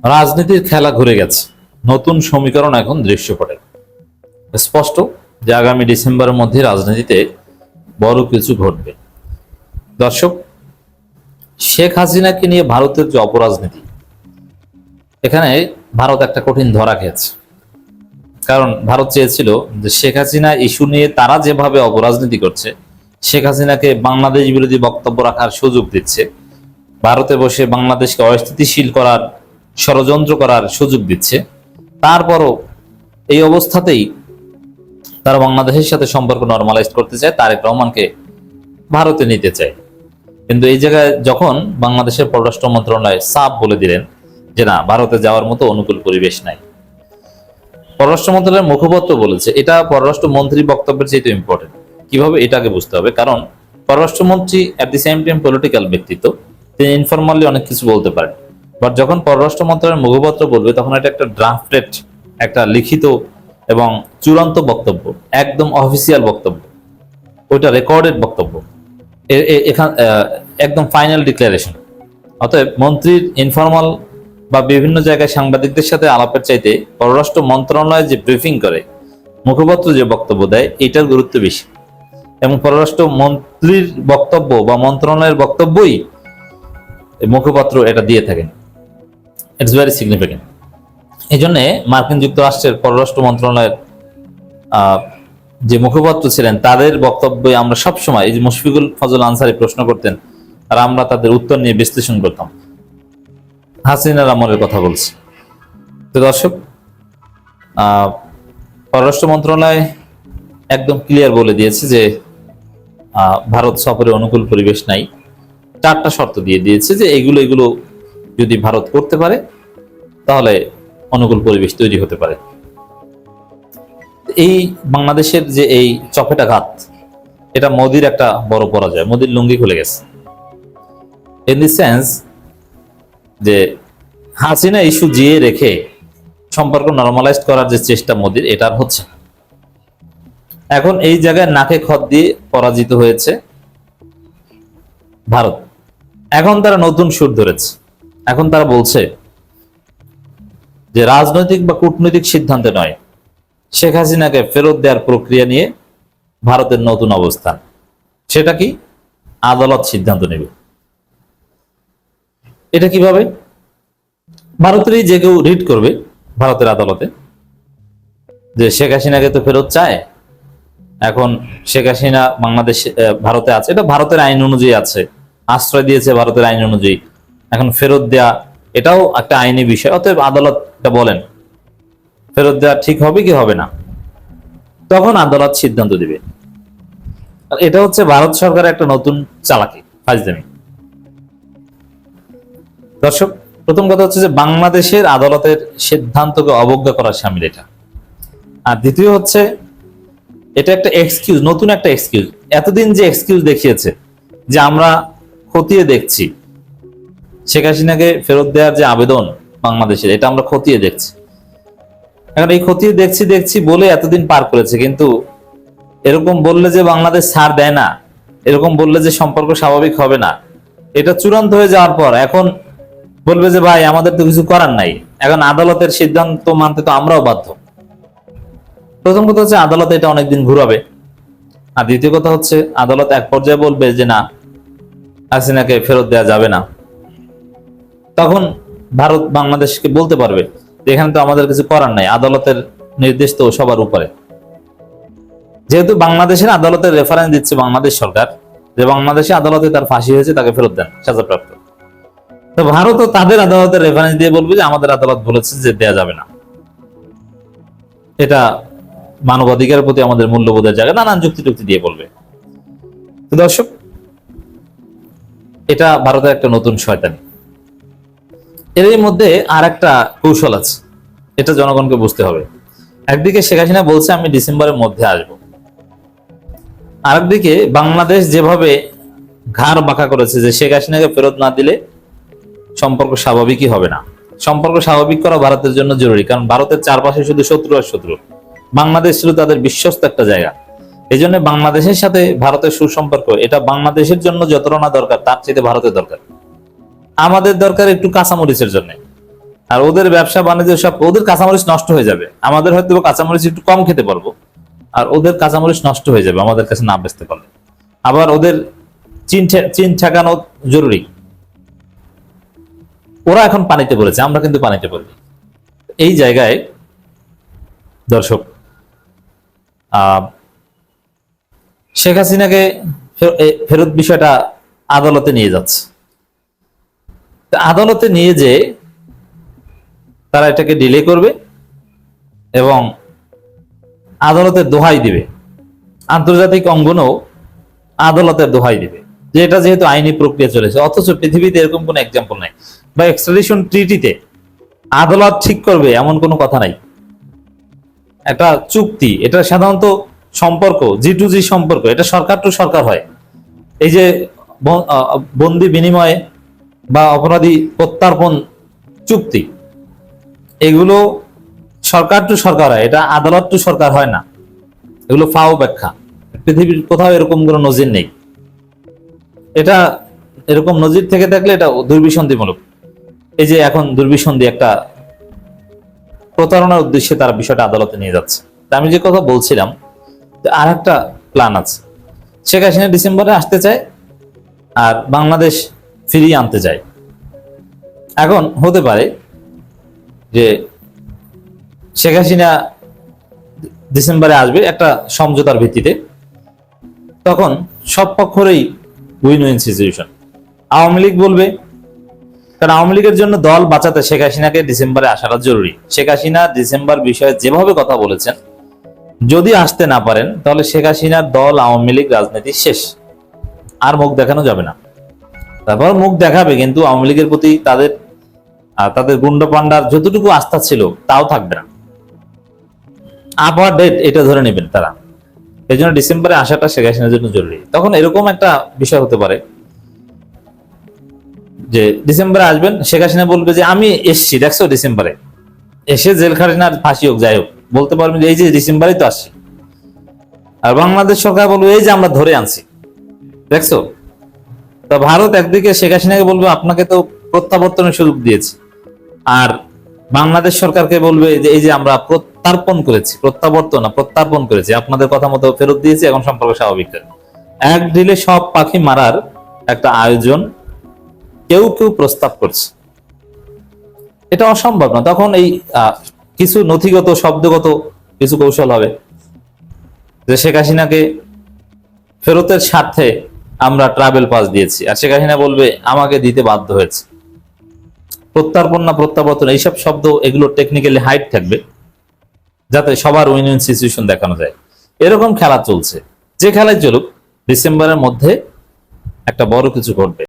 রাজনীতির খেলা ঘুরে গেছে, নতুন সমীকরণ এখন দৃশ্যপটে। স্পষ্ট যে আগামী ডিসেম্বরের মধ্যে রাজনীতিতে বড় কিছু ঘটবে। দর্শক, শেখ হাসিনাকে নিয়ে ভারতের যে অপরাজনীতি, এখানে ভারত একটা কঠিন ধরা খেয়েছে। কারণ ভারত চেয়েছিল যে শেখ হাসিনা ইস্যু নিয়ে তারা যেভাবে অপরাজনীতি করছে, শেখ হাসিনাকে বাংলাদেশ বিরোধী বক্তব্য রাখার সুযোগ দিচ্ছে, ভারতে বসে বাংলাদেশকে অস্থিতিশীল করার ষড়যন্ত্র করার সুযোগ দিচ্ছে। তারপরও এই অবস্থাতেই তারা বাংলাদেশের সাথে সম্পর্ক নরমালাইজ করতে চায়, তারেক রহমানকে ভারতে নিতে চায়। কিন্তু এই জায়গায় যখন বাংলাদেশের পররাষ্ট্র মন্ত্রণালয় সাফ বলে দিলেন যে না, ভারতে যাওয়ার মতো অনুকূল পরিবেশ নাই। পররাষ্ট্র মন্ত্রণালয়ের মুখপাত্র বলেছে এটা পররাষ্ট্র মন্ত্রী বক্তব্যের চেয়ে ইম্পর্টেন্ট। কিভাবে? এটাকে বুঝতে হবে। কারণ পররাষ্ট্রমন্ত্রী at the same time political ব্যক্তিত্ব, তিনি ইনফরমালি অনেক কিছু বলতে পারেন। বাট যখন পররাষ্ট্র মন্ত্রণালয়ের মুখপাত্র বলবে, তখন এটা একটা ড্রাফটেড, একটা লিখিত এবং চূড়ান্ত বক্তব্য, একদম অফিসিয়াল বক্তব্য, ওইটা রেকর্ডেড বক্তব্য, এখান একদম ফাইনাল ডিক্লারেশন। অতএব মন্ত্রীর ইনফরমাল বা বিভিন্ন জায়গায় সাংবাদিকদের সাথে আলাপের চাইতে পররাষ্ট্র মন্ত্রণালয় যে ব্রিফিং করে, মুখপাত্র যে বক্তব্য দেয়, এটার গুরুত্ব বেশি। এবং পররাষ্ট্র মন্ত্রীর বক্তব্য বা মন্ত্রণালয়ের বক্তব্যই মুখপাত্র এটা দিয়ে থাকেন। It's very significant. এই জন্যে মার্কিন যুক্তরাষ্ট্রের পররাষ্ট্র মন্ত্রণালয়ের যে মুখপাত্র ছিলেন, তাদের বক্তব্যে আমরা সবসময়, এই যে মুশফিকুল ফজল আনসারী প্রশ্ন করতেন আর আমরা তাদের উত্তর নিয়ে বিশ্লেষণ করতাম। হাসিনার আমলের কথা বলছি। তো দর্শক, পররাষ্ট্র মন্ত্রণালয় একদম ক্লিয়ার বলে দিয়েছে যে ভারত সফরে অনুকূল পরিবেশ নাই। 4টা শর্ত দিয়ে দিয়েছে যে এগুলো যদি ভারত করতে পারে তাহলে অনুকূল পরিবেশ তৈরি হতে পারে। এই বাংলাদেশের যে এই চপেটাঘাত, এটা মোদির একটা বড় পরাজয়। মোদির লুঙ্গি খুলে গেছে, ইন দি সেন্স যে হাসিনা ইস্যু জিয়ে রেখে সম্পর্ক নরমালাইজ করার যে চেষ্টা মোদির, এটা হচ্ছে এখন এই জায়গায় নাকে খত দিয়ে পরাজিত হয়েছে ভারত। এখন তারা নতুন সুর ধরেছে। এখন তারা বলছে যে রাজনৈতিক বা কূটনৈতিক সিদ্ধান্তে নয়, শেখ হাসিনাকে ফেরত দেওয়ার প্রক্রিয়া নিয়ে ভারতের নতুন অবস্থান। সেটা কি? আদালত সিদ্ধান্ত নেবে। এটা কিভাবে? ভারতেরই যে কেউ রিট করবে ভারতের আদালতে যে শেখ হাসিনাকে তো ফেরত চায়, এখন শেখ হাসিনা ভারতে আছে, এটা ভারতের আইন অনুযায়ী আছে, আশ্রয় দিয়েছে ভারতের আইন অনুযায়ী, এখন ফেরত দেয়া এটাও একটা আইনি বিষয়। অতএব আদালত এটা বলেন ফেরত দেওয়া ঠিক হবে কি হবে না, তখন আদালত সিদ্ধান্ত দিবে। এটা হচ্ছে ভারত সরকারের একটা নতুন চালাকি, ফাজলামি। দর্শক, প্রথম কথা হচ্ছে যে বাংলাদেশের আদালতের সিদ্ধান্তকে অবজ্ঞা করার শামিল এটা। আর দ্বিতীয় হচ্ছে এটা একটা এক্সকিউজ, নতুন একটা এক্সকিউজ। এতদিন যে এক্সকিউজ দেখিয়েছে যে আমরা খতিয়ে দেখছি, শেখ হাসিনাকে ফেরত দেওয়ার যে আবেদন বাংলাদেশের, এটা আমরা খতিয়ে দেখছি। এখন এই খতিয়ে দেখছি বলে এতদিন পার করেছে, কিন্তু এরকম বললে যে বাংলাদেশ ছাড় দেয় না, এরকম বললে যে সম্পর্ক স্বাভাবিক হবে না, এটা চূড়ান্ত হয়ে যাওয়ার পর এখন বলবে যে ভাই আমাদের তো কিছু করার নাই, এখন আদালতের সিদ্ধান্ত মানতে তো আমরাও বাধ্য। প্রথম কথা হচ্ছে আদালত এটা অনেকদিন ঘুরাবে। আর দ্বিতীয় কথা হচ্ছে আদালত এক পর্যায়ে বলবে যে না, হাসিনাকে ফেরত দেওয়া যাবে না। তখন ভারত বাংলাদেশকে বলতে পারবে এখানে তো আমাদের কিছু করার নাই, আদালতের নির্দেশ তো সবার উপরে। যেহেতু বাংলাদেশের আদালতের রেফারেন্স দিচ্ছে বাংলাদেশ সরকার, যে বাংলাদেশে আদালতে তার ফাঁসি হয়েছে, তাকে ফেরত দেন, সাজাপ্রাপ্ত। তো ভারতও তাদের আদালতের রেফারেন্স দিয়ে বলবে যে আমাদের আদালত বলেছে যে দেয়া যাবে না। এটা মানবাধিকারের প্রতি আমাদের মূল্যবোধের জায়গায় নানান যুক্তি দিয়ে বলবে। তো দর্শক, এটা ভারতের একটা নতুন শয়তানি। এর মধ্যে আর একটা কৌশল আছে, এটা জনগণকে বুঝতে হবে। একদিকে শেখ হাসিনা বলছে আমি ডিসেম্বরের মধ্যে আসব, আরেকদিকে বাংলাদেশ যেভাবে ঘাড় বাঁকা করেছে যে শেখ হাসিনাকে ফেরত না দিলে সম্পর্ক স্বাভাবিকই হবে না। সম্পর্ক স্বাভাবিক করা ভারতের জন্য জরুরি, কারণ ভারতের চারপাশে শুধু শত্রু আর শত্রু। বাংলাদেশ ছিল তাদের বিশ্বস্ত একটা জায়গা। এই জন্য বাংলাদেশের সাথে ভারতের সুসম্পর্ক, এটা বাংলাদেশের জন্য যতটা না দরকার, তার চেয়ে ভারতের দরকার। আমাদের দরকার একটু কাঁচামরিচের জন্য, আর ওদের ব্যবসা বাণিজ্য সব, ওদের কাঁচামরিচ নষ্ট হয়ে যাবে, আমাদের হয়তো কাঁচামরিচ একটু কম খেতে পারবো, আর ওদের কাঁচামরিচ নষ্ট হয়ে যাবে আমাদের কাছে না বেচতে পারলে। আবার ওদের চীন ঠেকানো জরুরি। ওরা এখন পানিতে পড়েছে, আমরা কিন্তু পানিতে পড়ি। এই জায়গায় দর্শক, শেখ হাসিনাকে ফেরত বিষয়টা আদালতে নিয়ে যাচ্ছে। আদালতে নিয়ে যে তারা এটাকে ডিলে করবে এবং আদালতের দোহাই দিবে, আন্তর্জাতিক অঙ্গনেও আদালতের দোহাই দিবে যে এটা যেহেতু আইনি প্রক্রিয়া চলেছে। অথচ পৃথিবীতে এরকম কোনো এক্সাম্পল নাই, বা এক্সট্রাডিশন ট্রিটিতে আদালত ঠিক করবে এমন কোনো কথা নাই। একটা চুক্তি, এটা সাধারণত সম্পর্ক, G2G সম্পর্ক, এটা সরকার টু সরকার হয়। এই যে বন্দি বিনিময় বা অপরাধী প্রত্যার্পণ চুক্তি, এগুলো সরকার টু সরকার হয়, এটা আদালত টু সরকার হয় না। এগুলো ফাও ব্যাখ্যা, পৃথিবীর কোথাও এরকম কোনো নজির নেই। এটা এরকম নজির থেকে থাকলে এটা দুর্বিসন্ধিমূলক। এই যে এখন দুর্বিসন্ধি, একটা প্রতারণার উদ্দেশ্যে তারা বিষয়টা আদালতে নিয়ে যাচ্ছে। আমি যে কথা বলছিলাম, আর একটা প্ল্যান আছে। শেখ হাসিনা ডিসেম্বরে আসতে চায় আর বাংলাদেশ ফিরিয়ে আনতে চায়। এখন হতে পারে যে শেখ হাসিনা ডিসেম্বরে আসবে একটা সমঝোতার ভিত্তিতে, তখন সব পক্ষেরই win win situation. Awami League বলবে, কারণ আওয়ামী লীগের জন্য দল বাঁচাতে শেখ হাসিনাকে ডিসেম্বরে আসাটা জরুরি। শেখ হাসিনা ডিসেম্বর বিষয়ে যেভাবে কথা বলেছেন, যদি আসতে না পারেন তাহলে শেখ হাসিনার দল আওয়ামী লীগ রাজনীতি শেষ, আর মুখ দেখানো যাবে না। তারপর মুখ দেখাবে, কিন্তু আওয়ামী লীগের প্রতি তাদের গুন্ডা পান্ডার যতটুকু আস্থা ছিল তাও থাকবে না। আবার ডেট এটা ধরে নেবেন তারা। এই জন্য ডিসেম্বরে আসাটা শেখ হাসিনার জন্য জরুরি। তখন এরকম একটা বিষয় হতে পারে যে ডিসেম্বরে আসবেন, শেখ হাসিনা বলবে যে আমি এসছি, দেখছো ডিসেম্বরে এসে জেল খাটিনার ফাঁসি হোক যাই হোক, বলতে পারবেন যে এই যে ডিসেম্বরেই তো আসছি। আর বাংলাদেশ সরকার বলবে এই যে আমরা ধরে আনছি, দেখছো। তা ভারত একদিকে শেখ হাসিনাকে বলবে আপনাকে তো প্রত্যাবর্তনের সুযোগ দিয়েছি, আর বাংলাদেশ সরকারকে বলবে যে এই যে আমরা প্রত্যাবর্তন করেছি, আপনাদের কথা মতো ফেরত দিয়েছি, এখন সম্পর্ক স্বাভাবিক। এক ঢিলে সব পাখি মারার একটা আয়োজন কেউ কেউ প্রস্তাব করছে। এটা অসম্ভব না। তখন এই কিছু নথিগত শব্দগত কিছু কৌশল হবে যে শেখ হাসিনাকে ফেরতের স্বার্থে আমরা ট্রাভেল পাস দিয়েছি, আর শেখ হাসিনা বলবে আমাকে দিতে বাধ্য হয়েছে। প্রত্যার্পণ না প্রত্যাবর্তন, এইসব শব্দ, এগুলো টেকনিক্যালি হাইড থাকবে যাতে সবার উইন উইন সিচুয়েশন দেখানো যায়। এরকম খেলা চলছে। যে খেলায় চলুক, ডিসেম্বরের মধ্যে একটা বড় কিছু ঘটবে।